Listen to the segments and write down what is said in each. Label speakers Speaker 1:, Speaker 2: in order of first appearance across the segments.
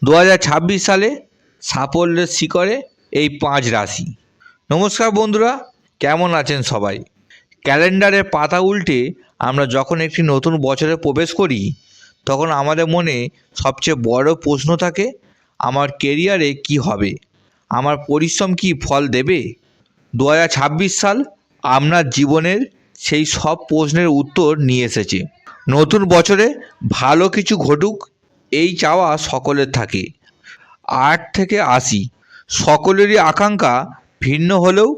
Speaker 1: 2026 সালে সাফল্যের শিখরে এই 5 রাশি। নমস্কার বন্ধুরা, কেমন আছেন সবাই? ক্যালেন্ডারের পাতা উল্টে আমরা যখন একটি নতুন বছরে প্রবেশ করি, তখন আমাদের মনে সবচেয়ে বড় প্রশ্ন থাকে, আমার কেরিয়ারে কি হবে? আমার পরিশ্রম কি ফল দেবে? 2026 সাল আপনার জীবনের সেই সব প্রশ্নের উত্তর নিয়ে এসেছে। নতুন বছরে ভালো কিছু ঘটুক, এই চাওয়া সকলের থাকে। 8 থেকে 80 সকলেরই আকাঙ্ক্ষা ভিন্ন হলেও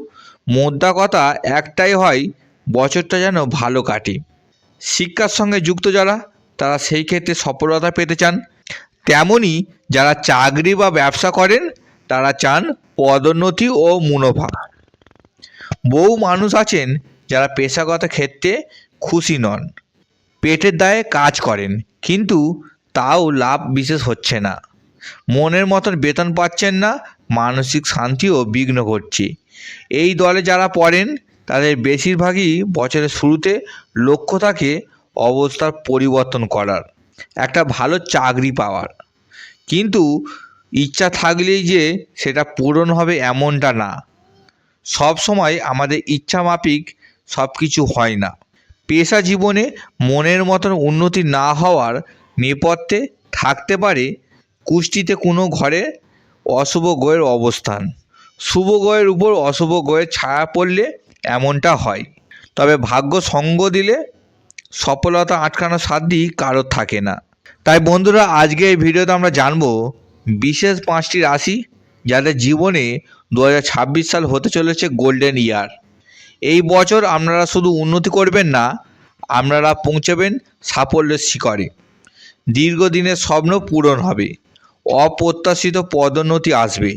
Speaker 1: মোদ্দা কথা একটাই হয়, বছরটা যেন ভালো কাটে। শিক্ষার সঙ্গে যুক্ত যারা, তারা সেই ক্ষেত্রে সফলতা পেতে চান। তেমনই যারা চাকরি বা ব্যবসা করেন, তারা চান পদোন্নতি ও মুনাফা। বহু মানুষ আছেন যারা পেশাগত ক্ষেত্রে খুশি নন, পেটের দায়ে কাজ করেন, কিন্তু তাও লাভ বিশেষ হচ্ছে না। মনের মতন বেতন পাচ্ছেন না, মানসিক শান্তিও বিঘ্ন ঘটছে। এই দলে যারা পড়েন, তাদের বেশিরভাগই বছরের শুরুতে লক্ষ্য থাকে অবস্থার পরিবর্তন করার, একটা ভালো চাকরি পাওয়ার। কিন্তু ইচ্ছা থাকলেই যে সেটা পূরণ হবে এমনটা না। সব সময় আমাদের ইচ্ছা মাফিক সব কিছু হয় না। পেশা জীবনে মনের মতন উন্নতি না হওয়ার নেপথ্যে থাকতে পারে কুষ্টিতে কোনো ঘরে অশুভ গ্রহের অবস্থান। শুভ গ্রহের উপর অশুভ গ্রহের ছায়া পড়লে এমনটা হয়। তবে ভাগ্য সঙ্গ দিলে সফলতা আটকানোর সাধ্যই কারোর থাকে না। তাই বন্ধুরা, আজকে এই ভিডিওতে আমরা জানবো বিশেষ 5টি রাশি যাদের জীবনে 2026 সাল হতে চলেছে গোল্ডেন ইয়ার। এই বছর আপনারা শুধু উন্নতি করবেন না, আপনারা পৌঁছাবেন সাফল্যের শিখরে। দীর্ঘদিনের স্বপ্ন পূরণ হবে, অপ্রত্যাশিত পদোন্নতি আসবে।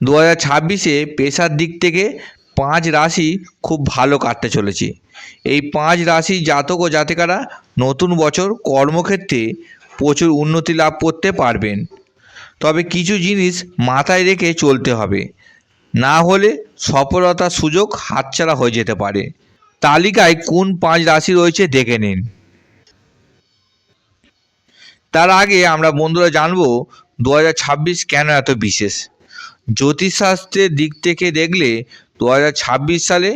Speaker 1: 2026-এ পেশার দিক থেকে 5 রাশি খুব ভালো কাটতে চলেছে। এই 5 রাশি জাতক ও জাতিকারা নতুন বছর কর্মক্ষেত্রে প্রচুর উন্নতি লাভ করতে পারবেন। তবে কিছু জিনিস মাথায় রেখে চলতে হবে, না হলে সফলতার সুযোগ হাতছাড়া হয়ে যেতে পারে। তালিকায় কোন 5 রাশি রয়েছে দেখে নিন। তার আগে আমরা বন্ধুরা জানবো 2026 কেন এত বিশেষ। জ্যোতিষশাস্ত্রের দিক থেকে দেখলে 2026 সালে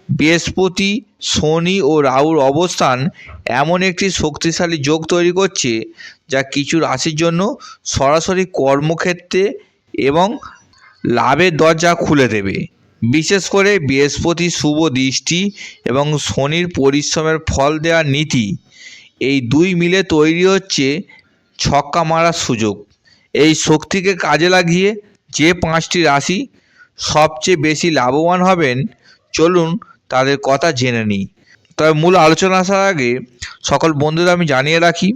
Speaker 1: বৃহস্পতি, শনি ও রাহুর অবস্থান এমন একটি শক্তিশালী যোগ তৈরি করছে, যা কিছু রাশির জন্য সরাসরি কর্মক্ষেত্রে এবং লাভের দরজা খুলে দেবে। বিশেষ করে বৃহস্পতি শুভ দৃষ্টি এবং শনির পরিশ্রমের ফল দেওয়ার নীতি, এই দুই মিলে তৈরি হচ্ছে ছক্কা মারার সুযোগ। এই শক্তিকে কাজে লাগিয়ে যে 5টি রাশি সবচেয়ে বেশি লাভবান হবেন, চলুন তাদের কথা জেনে নিই। তবে মূল আলোচনা আসার আগে সকল বন্ধুদের আমি জানিয়ে রাখি,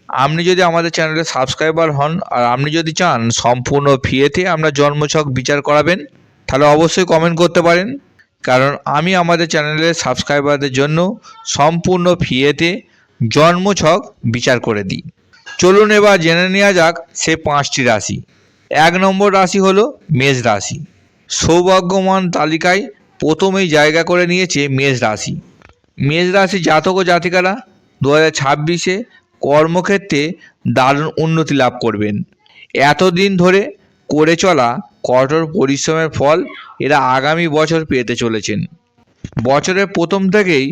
Speaker 1: আপনি যদি আমাদের চ্যানেলে সাবস্ক্রাইবার হন আর আপনি যদি চান সম্পূর্ণ ফ্রিতে আমরা জন্মছক বিচার করাবেন, তাহলে অবশ্যই কমেন্ট করতে পারেন, কারণ আমি আমাদের চ্যানেলের সাবস্ক্রাইবারদের জন্য সম্পূর্ণ ফ্রিতে জন্মছক বিচার করে দিই। চলুন এবার জেনে নেওয়া যাক সে 5টি রাশি। 1 নম্বর রাশি হলো মেষ রাশি। সৌভাগ্যমান তালিকায় প্রথমেই জায়গা করে নিয়েছে মেষ রাশি। মেষ রাশি জাতক ও জাতিকারা 2026-এ কর্মক্ষেত্রে দারুণ উন্নতি লাভ করবেন। এতদিন ধরে করে চলা কঠোর পরিশ্রমের ফল এরা আগামী বছর পেতে চলেছেন। বছরের প্রথম থেকেই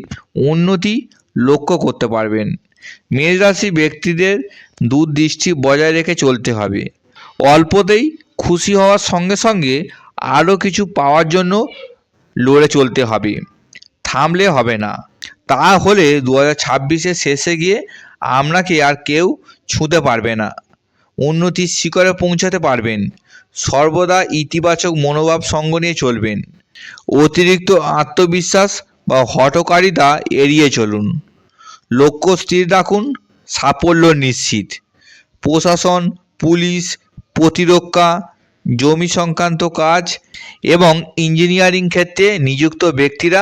Speaker 1: উন্নতি লক্ষ্য করতে পারবেন। মেষ রাশি ব্যক্তিদের দূরদৃষ্টি বজায় রেখে চলতে হবে। অল্পতেই খুশি হওয়ার সঙ্গে সঙ্গে আরও কিছু পাওয়ার জন্য লড়ে চলতে হবে, থামলে হবে না। তাহলে 2026-এর শেষে গিয়ে আপনাকে আর কেউ ছুঁতে পারবে না, উন্নতির শিখরে পৌঁছাতে পারবেন। সর্বদা ইতিবাচক মনোভাব সঙ্গ নিয়ে চলবেন। অতিরিক্ত আত্মবিশ্বাস বা হঠকারিতা এড়িয়ে চলুন। লক্ষ্য স্থির রাখুন, সাফল্য নিশ্চিত। প্রশাসন, পুলিশ, প্রতিরক্ষা, জমি সংক্রান্ত কাজ এবং ইঞ্জিনিয়ারিং ক্ষেত্রে নিযুক্ত ব্যক্তিরা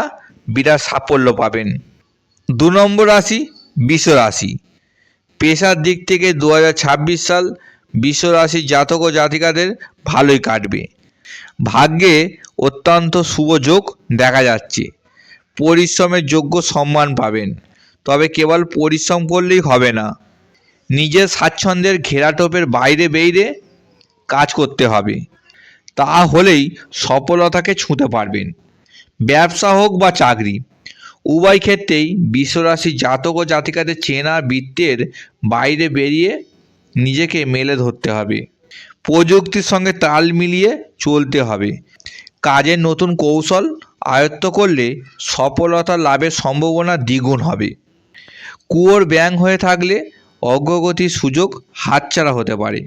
Speaker 1: বিরাট সাফল্য পাবেন। 2 নম্বর রাশি বৃষ রাশি। পেশার দিক থেকে 2026 সাল বৃষ রাশির জাতক ও জাতিকাদের ভালোই কাটবে। ভাগ্যে অত্যন্ত শুভ যোগ দেখা যাচ্ছে। পরিশ্রমের যোগ্য সম্মান পাবেন, তবে কেবল পরিশ্রম করলেই হবে না, নিজের স্বাচ্ছন্দ্যের ঘেরাটোপের বাইরে বেরিয়ে কাজ করতে হবে, তাহলেই সফলতাকে ছুঁতে পারবেন। ব্যবসা হোক বা চাকরি, উভয় ক্ষেত্রেই বিশ্বরাশি জাতক ও জাতিকাদের চেনা বৃত্তের বাইরে বেরিয়ে নিজেকে মেলে ধরতে হবে। প্রযুক্তির সঙ্গে তাল মিলিয়ে চলতে হবে। কাজের নতুন কৌশল আয়ত্ত করলে সফলতা লাভের সম্ভাবনা দ্বিগুণ হবে। কুয়োর ব্যাঙ হয়ে থাকলে অগ্রগতির সুযোগ হাতছাড়া হতে পারে।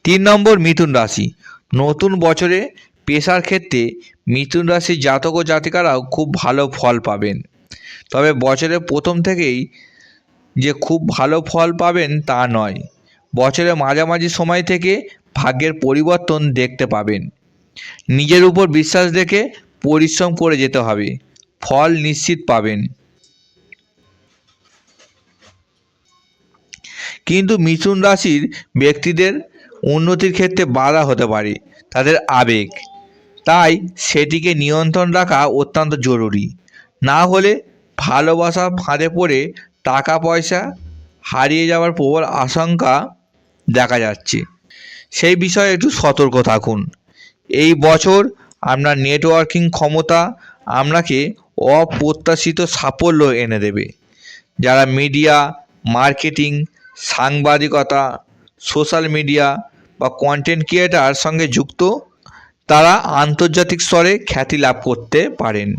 Speaker 1: 3 নম্বর, মিথুন রাশি। নতুন বছরে পেশার ক্ষেত্রে মিথুন রাশির জাতক ও জাতিকারাও খুব ভালো ফল পাবেন। তবে বছরের প্রথম থেকেই যে খুব ভালো ফল পাবেন তা নয়। বছরের মাঝামাঝি সময় থেকে ভাগ্যের পরিবর্তন দেখতে পাবেন। নিজের উপর বিশ্বাস রেখে পরিশ্রম করে যেতে হবে, ফল নিশ্চিত পাবেন। কিন্তু মিথুন রাশির ব্যক্তিদের উন্নতির ক্ষেত্রে বাধা হতে পারে তাদের আবেগ, তাই সেটিকে নিয়ন্ত্রণ রাখা অত্যন্ত জরুরি। না হলে ভালোবাসা ফাঁদে পড়ে টাকা পয়সা হারিয়ে যাওয়ার প্রবল আশঙ্কা দেখা যাচ্ছে। সেই বিষয়ে একটু সতর্ক থাকুন। এই বছর আপনার নেটওয়ার্কিং ক্ষমতা আপনাকে অপ্রত্যাশিত সাফল্য এনে দেবে। যারা মিডিয়া, মার্কেটিং, সাংবাদিকতা, সোশ্যাল মিডিয়া বা কন্টেন্ট ক্রিয়েটার সঙ্গে যুক্ত, তারা আন্তর্জাতিক স্তরে খ্যাতি লাভ করতে পারেন।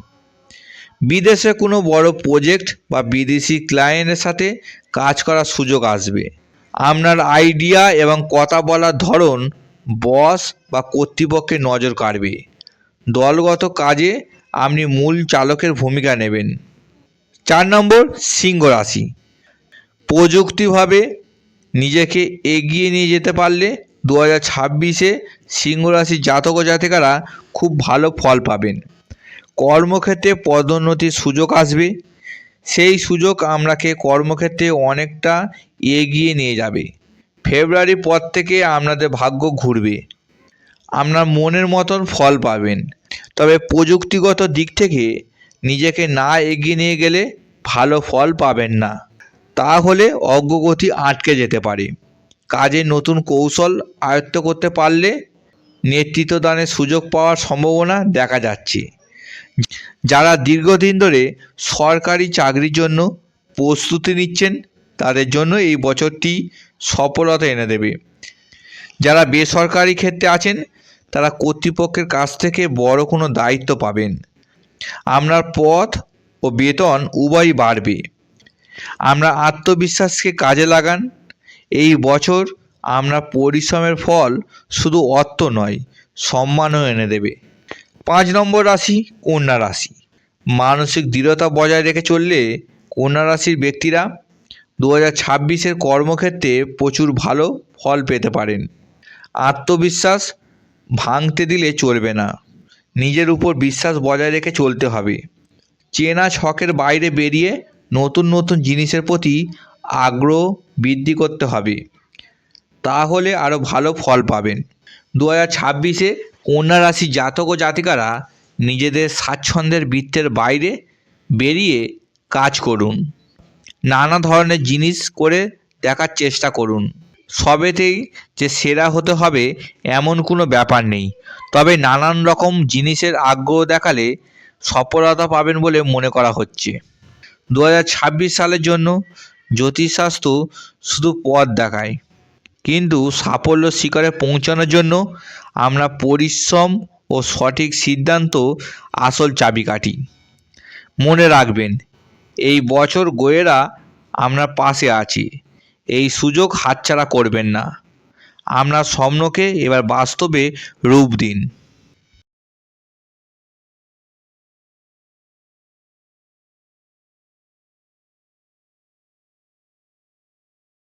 Speaker 1: বিদেশে কোনো বড় প্রজেক্ট বা বিদেশি ক্লায়েন্টের সাথে কাজ করার সুযোগ আসবে। আপনার আইডিয়া এবং কথা বলার ধরন বস বা কর্তৃপক্ষের নজর কাড়বে। দলগত কাজে আপনি মূল চালকের ভূমিকা নেবেন। 4 নম্বর, সিংহ রাশি। প্রযুক্তিভাবে নিজেকে এগিয়ে নিয়ে যেতে পারলে 2026-এ সিংহ রাশির জাতক ও জাতিকারা খুব ভালো ফল পাবেন। কর্মক্ষেত্রে পদোন্নতির সুযোগ আসবে। সেই সুযোগ আপনাকে কর্মক্ষেত্রে অনেকটা এগিয়ে নিয়ে যাবে। ফেব্রুয়ারির পর থেকে আপনাদের ভাগ্য ঘুরবে, আপনার মনের মতন ফল পাবেন। তবে প্রযুক্তিগত দিক থেকে নিজেকে না এগিয়ে নিয়ে গেলে ভালো ফল পাবেন না, তাহলে অগ্রগতি আটকে যেতে পারে। কাজে নতুন কৌশল আয়ত্ত করতে পারলে নেতৃত্বদানের সুযোগ পাওয়ার সম্ভাবনা দেখা যাচ্ছে। যারা দীর্ঘদিন ধরে সরকারি চাকরির জন্য প্রস্তুতি নিচ্ছেন তাদের জন্য এই বছরটি সফলতা এনে দেবে। যারা বেসরকারি ক্ষেত্রে আছেন তারা কর্তৃপক্ষের কাছ থেকে বড় কোনো দায়িত্ব পাবেন। আপনার পদ ও বেতন উভয়ই বাড়বে। আমরা আত্মবিশ্বাসকে কাজে লাগান। এই বছর আপনার পরিশ্রমের ফল শুধু অর্থ নয়, সম্মানও এনে দেবে। 5 নম্বর রাশি, কন্যা রাশি। মানসিক দৃঢ়তা বজায় রেখে চললে কন্যা রাশির ব্যক্তিরা 2026-এর কর্মক্ষেত্রে প্রচুর ভালো ফল পেতে পারেন। আত্মবিশ্বাস ভাঙতে দিলে চলবে না, নিজের উপর বিশ্বাস বজায় রেখে চলতে হবে। চেনা ছকের বাইরে বেরিয়ে নতুন নতুন জিনিসের প্রতি আগ্রহ বৃদ্ধি করতে হবে, তাহলে আরও ভালো ফল পাবেন। 2026-এ কন্যা রাশি জাতক ও জাতিকারা নিজেদের স্বাচ্ছন্দ্যের বৃত্তের বাইরে বেরিয়ে কাজ করুন। নানা ধরনের জিনিস করে দেখার চেষ্টা করুন। সবেতেই যে সেরা হতে হবে এমন কোনো ব্যাপার নেই, তবে নানান রকম জিনিসের আগ্রহ দেখালে সফলতা পাবেন বলে মনে করা হচ্ছে। 2026 সালের জন্য জ্যোতিষশাস্ত্র শুধু পথ দেখায়, কিন্তু সাফল্য শিখরে পৌঁছানোর জন্য আমরা পরিশ্রম ও সঠিক সিদ্ধান্ত আসল চাবিকাঠি। মনে রাখবেন, এই বছর গোয়েরা আপনার পাশে আছে। এই সুযোগ হাতছাড়া করবেন না। আপনার স্বপ্নকে এবার বাস্তবে রূপ দিন।